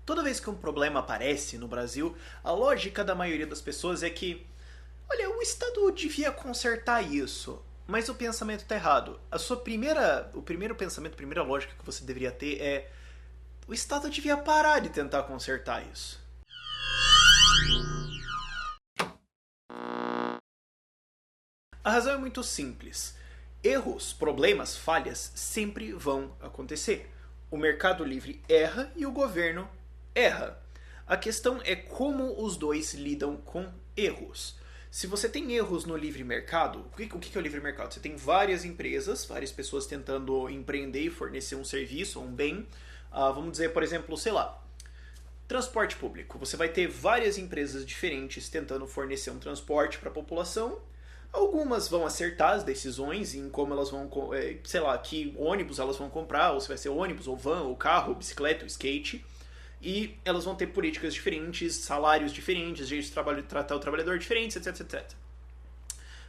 Toda vez que um problema aparece no Brasil, a lógica da maioria das pessoas é que, olha, o Estado devia consertar isso, mas o pensamento está errado. O primeiro pensamento, a primeira lógica que você deveria ter é: o Estado devia parar de tentar consertar isso. A razão é muito simples. Erros, problemas, falhas sempre vão acontecer. O mercado livre erra e o governo erra. A questão é como os dois lidam com erros. Se você tem erros no livre mercado, o que é o livre mercado? Você tem várias empresas, várias pessoas tentando empreender e fornecer um serviço, um bem. Vamos dizer, por exemplo, sei lá, transporte público. Você vai ter várias empresas diferentes tentando fornecer um transporte para a população. Algumas vão acertar as decisões em como elas vão, sei lá, que ônibus elas vão comprar, ou se vai ser ônibus, ou van, ou carro, ou bicicleta, ou skate. E elas vão ter políticas diferentes, salários diferentes, jeitos de tratar o trabalhador diferentes, etc, etc.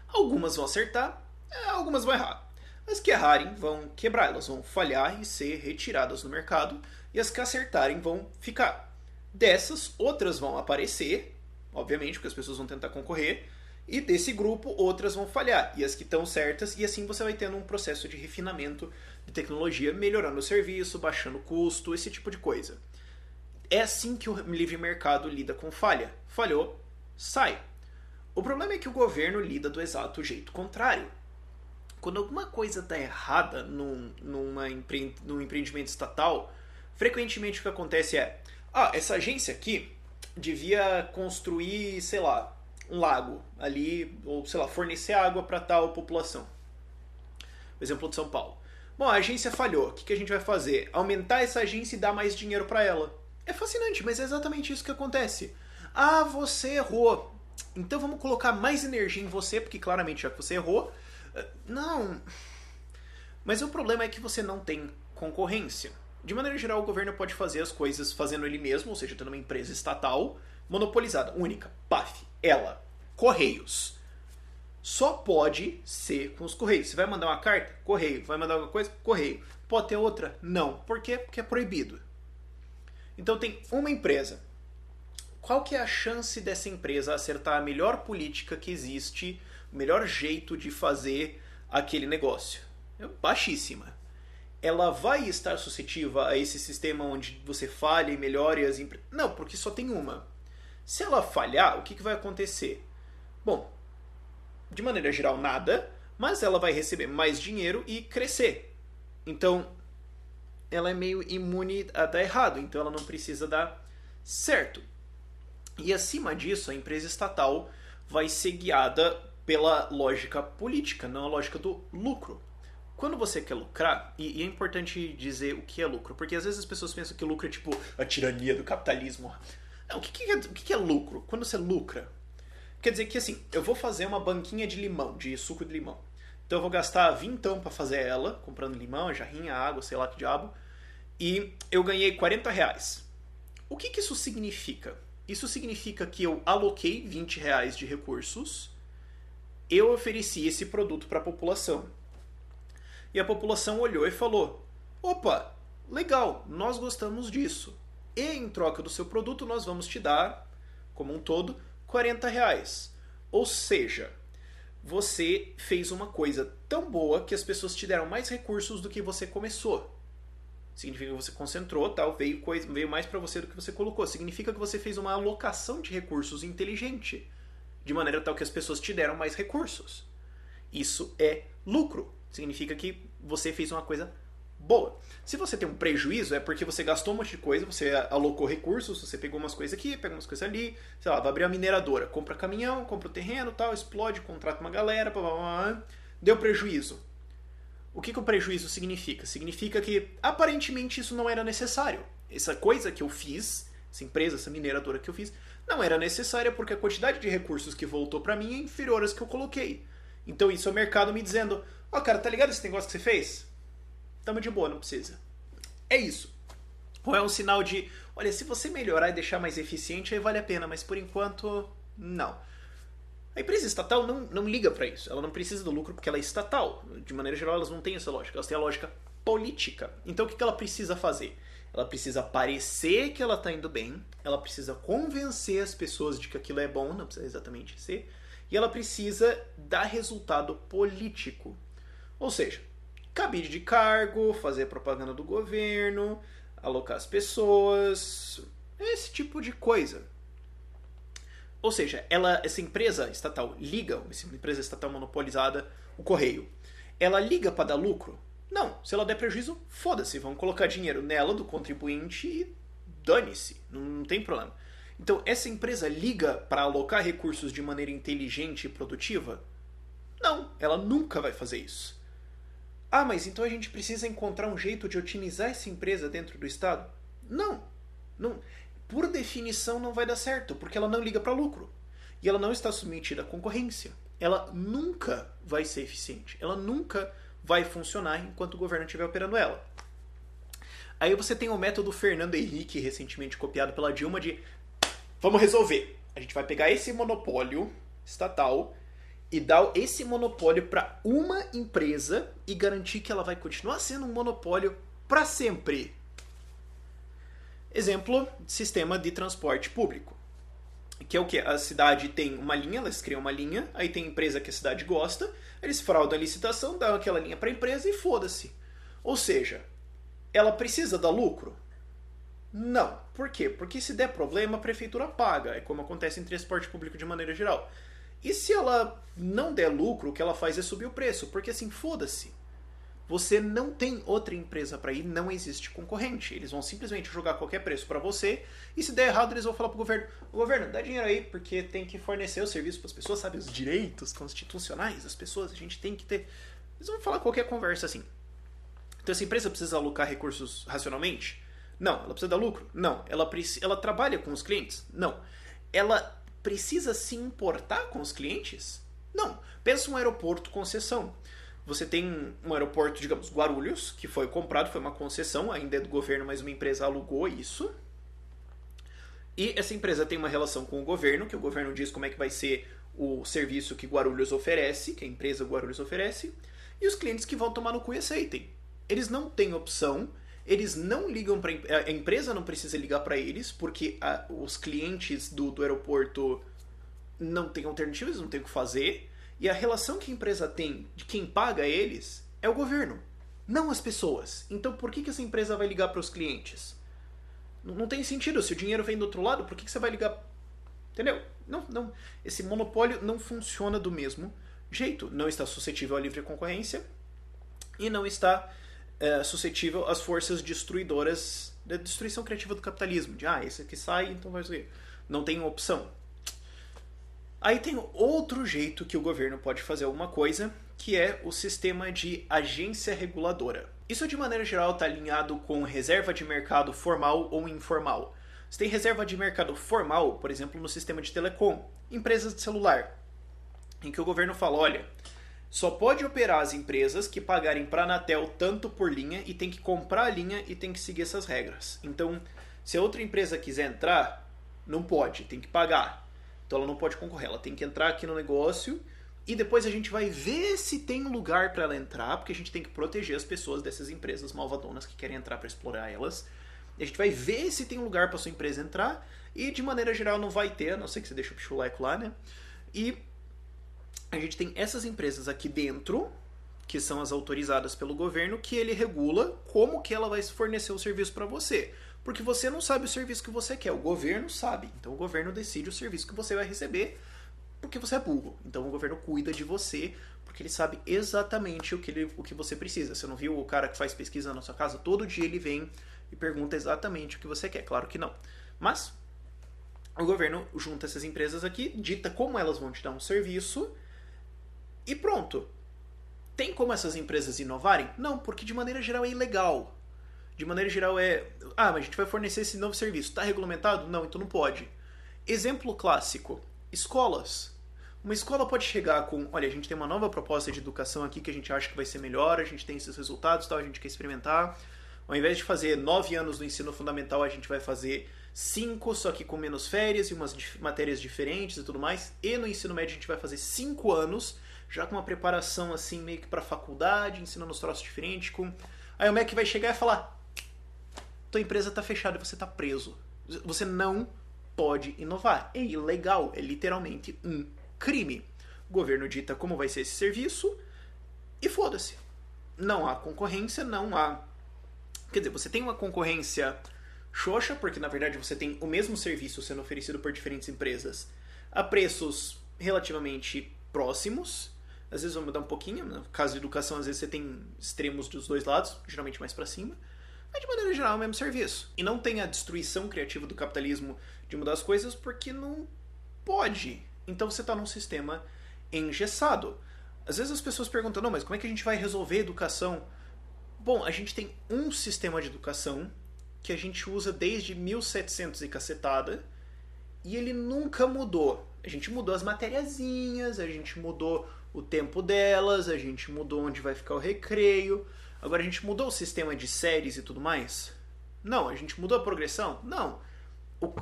Algumas vão acertar, algumas vão errar. As que errarem vão quebrar, elas vão falhar e ser retiradas do mercado, e as que acertarem vão ficar. Dessas, outras vão aparecer, obviamente, porque as pessoas vão tentar concorrer, e desse grupo, outras vão falhar. E as que estão certas, e assim você vai tendo um processo de refinamento de tecnologia, melhorando o serviço, baixando o custo, esse tipo de coisa. É assim que o livre mercado lida com falha. Falhou, sai. O problema é que o governo lida do exato jeito contrário. Quando alguma coisa está errada num empreendimento estatal, frequentemente o que acontece é: essa agência aqui devia construir, sei lá, um lago ali, ou sei lá, fornecer água para tal população. Por exemplo de São Paulo. Bom, a agência falhou. O que a gente vai fazer? Aumentar essa agência e dar mais dinheiro para ela. É fascinante, mas é exatamente isso que acontece. Você errou. Então vamos colocar mais energia em você, porque claramente já que você errou. Não. Mas o problema é que você não tem concorrência. De maneira geral, o governo pode fazer as coisas fazendo ele mesmo, ou seja, tendo uma empresa estatal monopolizada, única, paf, ela, Correios. Só pode ser com os Correios. Você vai mandar uma carta? Correio. Vai mandar alguma coisa? Correio. Pode ter outra? Não. Por quê? Porque é proibido. Então tem uma empresa. Qual que é a chance dessa empresa acertar a melhor política que existe, o melhor jeito de fazer aquele negócio? É baixíssima. Ela vai estar suscetível a esse sistema onde você falha e melhore as empresas? Não, porque só tem uma. Se ela falhar, o que vai acontecer? Bom, de maneira geral, nada, mas ela vai receber mais dinheiro e crescer. Então, ela é meio imune a dar errado, então ela não precisa dar certo. E acima disso, a empresa estatal vai ser guiada pela lógica política, não a lógica do lucro. Quando você quer lucrar, e é importante dizer o que é lucro, porque às vezes as pessoas pensam que lucro é tipo a tirania do capitalismo. Não, o que é lucro? Quando você lucra, quer dizer que assim, eu vou fazer uma banquinha de limão, de suco de limão. Então eu vou gastar vintão para fazer ela, comprando limão, jarrinha, água, sei lá que diabo, e eu ganhei R$40. O que isso significa? Isso significa que eu aloquei R$20 de recursos, eu ofereci esse produto para a população. E a população olhou e falou: opa, legal, nós gostamos disso. E em troca do seu produto nós vamos te dar, como um todo, R$40. Ou seja, você fez uma coisa tão boa que as pessoas te deram mais recursos do que você começou. Significa que você concentrou, tal, veio mais para você do que você colocou. Significa que você fez uma alocação de recursos inteligente, de maneira tal que as pessoas te deram mais recursos. Isso é lucro. Significa que você fez uma coisa boa. Se você tem um prejuízo, é porque você gastou um monte de coisa, você alocou recursos, você pegou umas coisas aqui, pegou umas coisas ali, sei lá, vai abrir uma mineradora, compra caminhão, compra o terreno, tal, explode, contrata uma galera, blá, blá, blá, deu prejuízo. O que o prejuízo significa? Significa que aparentemente isso não era necessário. Essa coisa que eu fiz, essa empresa, essa mineradora que eu fiz, não era necessária porque a quantidade de recursos que voltou para mim é inferior às que eu coloquei. Então isso é o mercado me dizendo: cara, tá ligado esse negócio que você fez? Tamo de boa, não precisa. É isso. Ou é um sinal de: olha, se você melhorar e deixar mais eficiente, aí vale a pena, mas por enquanto, não. A empresa estatal não liga para isso. Ela não precisa do lucro porque ela é estatal. De maneira geral, elas não têm essa lógica. Elas têm a lógica política. Então, o que ela precisa fazer? ela precisa parecer que ela está indo bem, ela precisa convencer as pessoas de que aquilo é bom, não precisa exatamente ser, e ela precisa dar resultado político. Ou seja, cabide de cargo, fazer propaganda do governo, alocar as pessoas, esse tipo de coisa. Ou seja, essa empresa estatal liga, essa empresa estatal monopolizada, o correio, ela liga para dar lucro? Não. Se ela der prejuízo, foda-se. Vão colocar dinheiro nela, do contribuinte, e dane-se. Não tem problema. Então, essa empresa liga para alocar recursos de maneira inteligente e produtiva? Não. Ela nunca vai fazer isso. Ah, mas então a gente precisa encontrar um jeito de otimizar essa empresa dentro do Estado? Não. Por definição, não vai dar certo, porque ela não liga para lucro. E ela não está submetida à concorrência. Ela nunca vai ser eficiente. Ela nunca vai funcionar enquanto o governo estiver operando ela. Aí você tem o método Fernando Henrique, recentemente copiado pela Dilma, de vamos resolver. A gente vai pegar esse monopólio estatal e dar esse monopólio para uma empresa e garantir que ela vai continuar sendo um monopólio para sempre. Exemplo, sistema de transporte público. Que é o que? A cidade tem uma linha, elas criam uma linha, aí tem empresa que a cidade gosta, eles fraudam a licitação, dão aquela linha para a empresa e foda-se. Ou seja, ela precisa dar lucro? Não. Por quê? Porque se der problema, a prefeitura paga. É como acontece em transporte público de maneira geral. E se ela não der lucro, o que ela faz é subir o preço, porque assim, foda-se. Você não tem outra empresa para ir, não existe concorrente. Eles vão simplesmente jogar qualquer preço para você e se der errado eles vão falar pro governo: o governo, dá dinheiro aí porque tem que fornecer o serviço para as pessoas, sabe, os direitos constitucionais das pessoas, a gente tem que ter. Eles vão falar qualquer conversa assim. Então essa empresa precisa alocar recursos racionalmente? Não. Ela precisa dar lucro? Não. Ela trabalha com os clientes? Não. Ela precisa se importar com os clientes? Não. Pensa um aeroporto concessão. Você tem um aeroporto, digamos, Guarulhos, que foi comprado, foi uma concessão, ainda é do governo, mas uma empresa alugou isso. E essa empresa tem uma relação com o governo, que o governo diz como é que vai ser o serviço que Guarulhos oferece, que a empresa Guarulhos oferece, e os clientes que vão tomar no cu e aceitem. Eles não têm opção, eles não ligam para a empresa, não precisa ligar para eles, porque os clientes do aeroporto não têm alternativa, eles não têm o que fazer. E a relação que a empresa tem de quem paga eles é o governo, não as pessoas. Então por que essa empresa vai ligar para os clientes? Não tem sentido. Se o dinheiro vem do outro lado, por que você vai ligar? Entendeu? Não. Esse monopólio não funciona do mesmo jeito. Não está suscetível à livre concorrência e não está suscetível às forças destruidoras da destruição criativa do capitalismo. De, esse aqui sai, então vai ser. Não tem opção. Aí tem outro jeito que o governo pode fazer alguma coisa, que é o sistema de agência reguladora. Isso, de maneira geral, está alinhado com reserva de mercado formal ou informal. Você tem reserva de mercado formal, por exemplo, no sistema de telecom, empresas de celular, em que o governo fala, olha, só pode operar as empresas que pagarem para a Anatel tanto por linha e tem que comprar a linha e tem que seguir essas regras. Então, se a outra empresa quiser entrar, não pode, tem que pagar. Então ela não pode concorrer, ela tem que entrar aqui no negócio e depois a gente vai ver se tem lugar para ela entrar, porque a gente tem que proteger as pessoas dessas empresas malvadonas que querem entrar para explorar elas. E a gente vai ver se tem lugar para sua empresa entrar e de maneira geral não vai ter, a não ser que você deixe o pichuleco lá, né? E a gente tem essas empresas aqui dentro, que são as autorizadas pelo governo, que ele regula como que ela vai fornecer o serviço para você. Porque você não sabe o serviço que você quer, o governo sabe. Então o governo decide o serviço que você vai receber porque você é burro. Então o governo cuida de você porque ele sabe exatamente o que você precisa. Você não viu o cara que faz pesquisa na sua casa? Todo dia ele vem e pergunta exatamente o que você quer. Claro que não. Mas o governo junta essas empresas aqui, dita como elas vão te dar um serviço e pronto. Tem como essas empresas inovarem? Não, porque de maneira geral é ilegal. De maneira geral mas a gente vai fornecer esse novo serviço. Está regulamentado? Não, então não pode. Exemplo clássico. Escolas. Uma escola pode chegar com, olha, a gente tem uma nova proposta de educação aqui que a gente acha que vai ser melhor, a gente tem esses resultados, tal, a gente quer experimentar. Ao invés de fazer 9 anos no ensino fundamental, a gente vai fazer 5, só que com menos férias e umas matérias diferentes e tudo mais. E no ensino médio a gente vai fazer 5 anos, já com uma preparação assim meio que para faculdade, ensinando os troços diferentes. Aí o MEC vai chegar e falar, tua empresa está fechada e você está preso. Você não pode inovar. É ilegal, é literalmente um crime. O governo dita como vai ser esse serviço e foda-se. Não há concorrência, não há... Quer dizer, você tem uma concorrência xoxa, porque na verdade você tem o mesmo serviço sendo oferecido por diferentes empresas a preços relativamente próximos. Às vezes vai mudar um pouquinho. No caso de educação, às vezes você tem extremos dos dois lados, geralmente mais para cima. Mas de maneira geral é o mesmo serviço. E não tem a destruição criativa do capitalismo de mudar as coisas porque não pode. Então você está num sistema engessado. Às vezes as pessoas perguntam, não, mas como é que a gente vai resolver a educação? Bom, a gente tem um sistema de educação que a gente usa desde 1700 e cacetada, e ele nunca mudou. A gente mudou as matériazinhas, a gente mudou o tempo delas, a gente mudou onde vai ficar o recreio. Agora a gente mudou o sistema de séries e tudo mais? Não. A gente mudou a progressão? Não.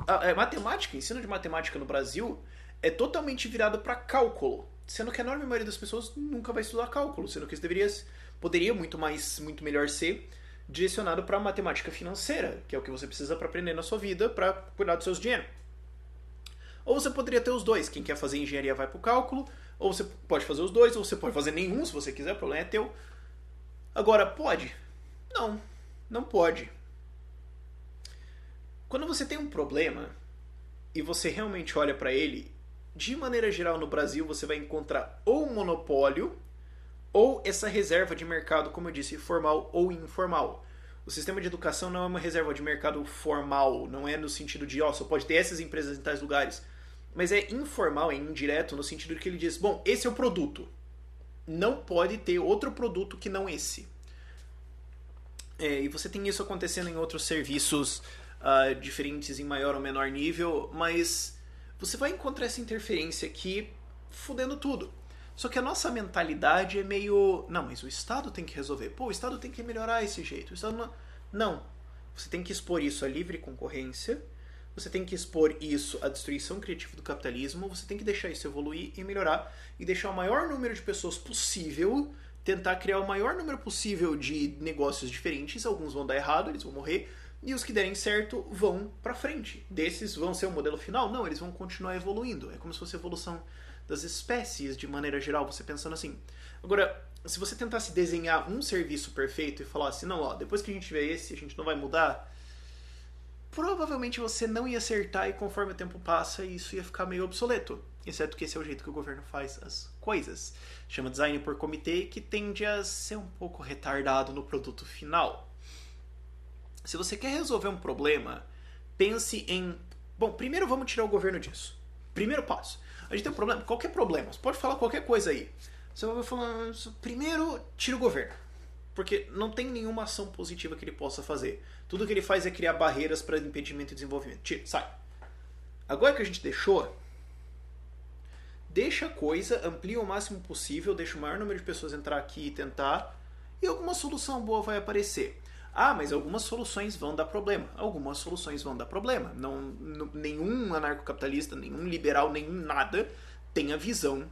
A matemática, o ensino de matemática no Brasil é totalmente virado para cálculo, sendo que a enorme maioria das pessoas nunca vai estudar cálculo, sendo que isso poderia muito melhor ser direcionado para matemática financeira, que é o que você precisa para aprender na sua vida, para cuidar dos seus dinheiro. Ou você poderia ter os dois. Quem quer fazer engenharia vai para o cálculo, ou você pode fazer os dois, ou você pode fazer nenhum se você quiser, o problema é teu. Agora, pode? Não, não pode. Quando você tem um problema e você realmente olha para ele, de maneira geral no Brasil você vai encontrar ou um monopólio ou essa reserva de mercado, como eu disse, formal ou informal. O sistema de educação não é uma reserva de mercado formal, não é no sentido de, só pode ter essas empresas em tais lugares, mas é informal, é indireto, no sentido de que ele diz, bom, esse é o produto, não pode ter outro produto que não esse. E você tem isso acontecendo em outros serviços diferentes em maior ou menor nível, mas você vai encontrar essa interferência aqui fudendo tudo. Só que a nossa mentalidade é meio... Não, mas o Estado tem que resolver. Pô, o Estado tem que melhorar esse jeito. O Estado não. Você tem que expor isso à livre concorrência. Você tem que expor isso à destruição criativa do capitalismo. Você tem que deixar isso evoluir e melhorar. E deixar o maior número de pessoas possível. Tentar criar o maior número possível de negócios diferentes. Alguns vão dar errado, eles vão morrer. E os que derem certo vão pra frente. Desses vão ser o modelo final? Não, eles vão continuar evoluindo. É como se fosse a evolução das espécies, de maneira geral, você pensando assim. Agora, se você tentasse desenhar um serviço perfeito e falasse, não, depois que a gente tiver esse, a gente não vai mudar, provavelmente você não ia acertar e conforme o tempo passa, isso ia ficar meio obsoleto. Exceto que esse é o jeito que o governo faz as coisas. Chama design por comitê, que tende a ser um pouco retardado no produto final. Se você quer resolver um problema, pense em... Bom, primeiro vamos tirar o governo disso. Primeiro passo. A gente tem um problema, qualquer problema, você pode falar qualquer coisa aí. Você vai falar, primeiro, tira o governo. Porque não tem nenhuma ação positiva que ele possa fazer. Tudo que ele faz é criar barreiras para impedimento e desenvolvimento. Tira, sai. Agora que a gente deixou, deixa a coisa, amplia o máximo possível, deixa o maior número de pessoas entrar aqui e tentar, e alguma solução boa vai aparecer. Mas algumas soluções vão dar problema. Algumas soluções vão dar problema. Nenhum anarcocapitalista, nenhum liberal, nenhum nada tem a visão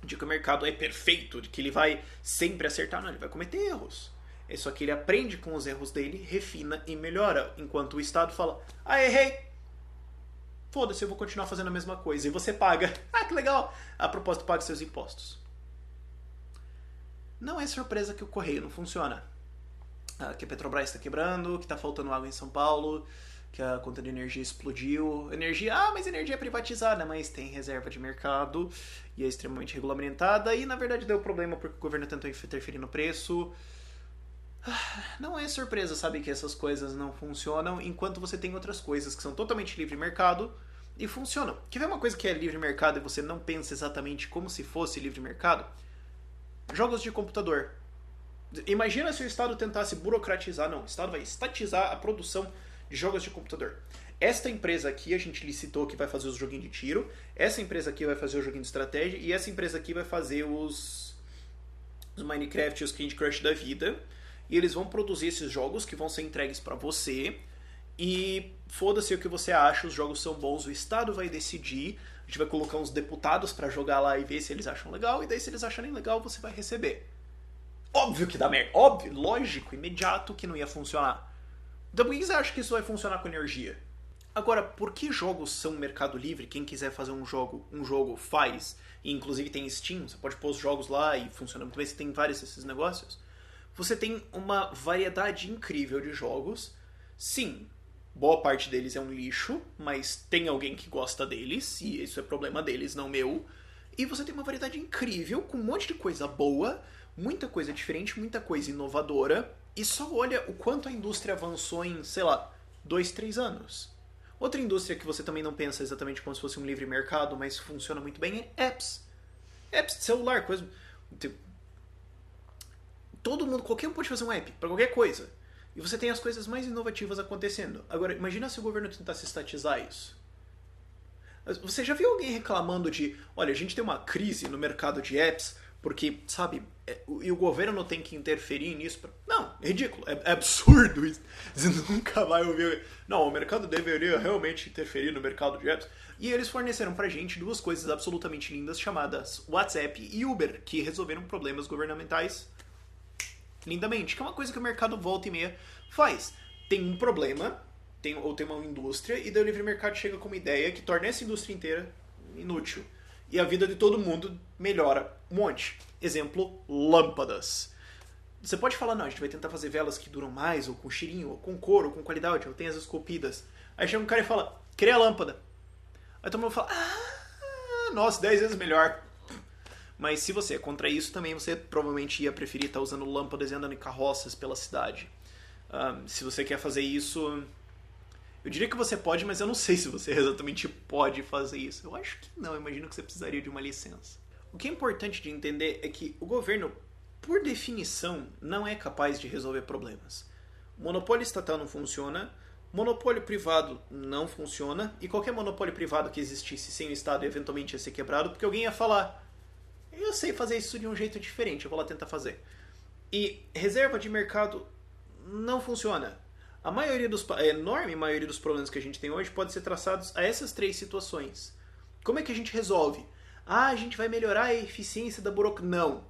de que o mercado é perfeito, de que ele vai sempre acertar. Não, ele vai cometer erros. É só que ele aprende com os erros dele, refina e melhora. Enquanto o Estado fala, errei. Foda-se, eu vou continuar fazendo a mesma coisa. E você paga. Que legal. A propósito, paga seus impostos. Não é surpresa que o correio não funciona. Que a Petrobras está quebrando, que está faltando água em São Paulo, que a conta de energia explodiu. Mas energia é privatizada, mas tem reserva de mercado e é extremamente regulamentada e na verdade deu problema porque o governo tentou interferir no preço. Não é surpresa, sabe, que essas coisas não funcionam enquanto você tem outras coisas que são totalmente livre mercado e funcionam. Quer ver uma coisa que é livre mercado e você não pensa exatamente como se fosse livre mercado? Jogos de computador. Imagina se o Estado tentasse burocratizar. Não, o Estado vai estatizar a produção de jogos de computador. Esta empresa aqui a gente licitou que vai fazer os joguinhos de tiro, essa empresa aqui vai fazer o joguinho de estratégia e essa empresa aqui vai fazer os Minecraft e os Candy Crush da vida. E eles vão produzir esses jogos que vão ser entregues pra você. E foda-se o que você acha, os jogos são bons, o Estado vai decidir. A gente vai colocar uns deputados pra jogar lá e ver se eles acham legal. E daí se eles acharem legal, você vai receber. Óbvio que dá merda. Óbvio, lógico, imediato que não ia funcionar. Então por que você acha que isso vai funcionar com energia? Agora, por que jogos são Mercado Livre? Quem quiser fazer um jogo faz. E inclusive tem Steam, você pode pôr os jogos lá e funciona muito bem, você tem vários desses negócios. Você tem uma variedade incrível de jogos. Sim, boa parte deles é um lixo, mas tem alguém que gosta deles, e isso é problema deles, não meu. E você tem uma variedade incrível, com um monte de coisa boa, muita coisa diferente, muita coisa inovadora, e só olha o quanto a indústria avançou em, sei lá, 2, 3 anos. Outra indústria que você também não pensa exatamente como se fosse um livre mercado, mas funciona muito bem, é apps. Apps de celular, coisa. Todo mundo, qualquer um pode fazer um app para qualquer coisa. E você tem as coisas mais inovativas acontecendo. Agora, imagina se o governo tentasse estatizar isso. Você já viu alguém reclamando de, olha, a gente tem uma crise no mercado de apps, porque, sabe, e o governo não tem que interferir nisso? Não, é ridículo, é absurdo isso. Você nunca vai ouvir, não, o mercado deveria realmente interferir no mercado de apps. E eles forneceram pra gente duas coisas absolutamente lindas chamadas WhatsApp e Uber, que resolveram problemas governamentais lindamente, que é uma coisa que o mercado volta e meia faz. Tem um problema, ou tem uma indústria, e daí o livre mercado chega com uma ideia que torna essa indústria inteira inútil. E a vida de todo mundo melhora um monte. Exemplo, lâmpadas. Você pode falar, não, a gente vai tentar fazer velas que duram mais, ou com cheirinho, ou com cor, ou com qualidade, ou tem as esculpidas. Aí chega um cara e fala, cria a lâmpada. Aí todo mundo fala, nossa, 10 vezes melhor. Mas se você é contra isso, também você provavelmente ia preferir estar usando lâmpadas e andando em carroças pela cidade. Se você quer fazer isso, eu diria que você pode, mas eu não sei se você exatamente pode fazer isso. Eu acho que não, eu imagino que você precisaria de uma licença. O que é importante de entender é que o governo, por definição, não é capaz de resolver problemas. O monopólio estatal não funciona, monopólio privado não funciona, e qualquer monopólio privado que existisse sem o Estado eventualmente ia ser quebrado, porque alguém ia falar, eu sei fazer isso de um jeito diferente, eu vou lá tentar fazer. E reserva de mercado não funciona. A enorme maioria dos problemas que a gente tem hoje pode ser traçados a essas 3 situações. Como é que a gente resolve? A gente vai melhorar a eficiência da burocracia. Não.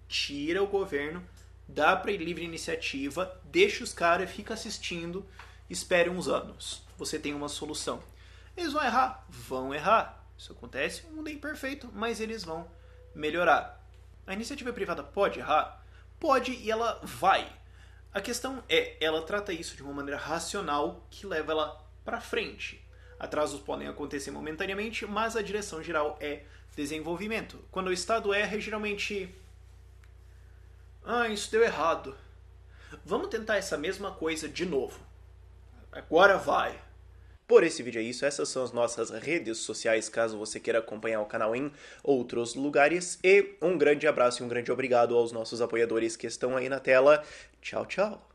Tira o governo, dá para livre iniciativa, deixa os caras, fica assistindo, espere uns anos. Você tem uma solução. Eles vão errar? Vão errar. Isso acontece, o mundo é imperfeito, mas eles vão melhorar. A iniciativa privada pode errar? Pode, e ela vai. A questão é, ela trata isso de uma maneira racional que leva ela para frente. Atrasos podem acontecer momentaneamente, mas a direção geral é desenvolvimento. Quando o Estado erra, geralmente... isso deu errado. Vamos tentar essa mesma coisa de novo. Agora vai. Por esse vídeo é isso, essas são as nossas redes sociais, caso você queira acompanhar o canal em outros lugares. E um grande abraço e um grande obrigado aos nossos apoiadores que estão aí na tela. Tchau, tchau.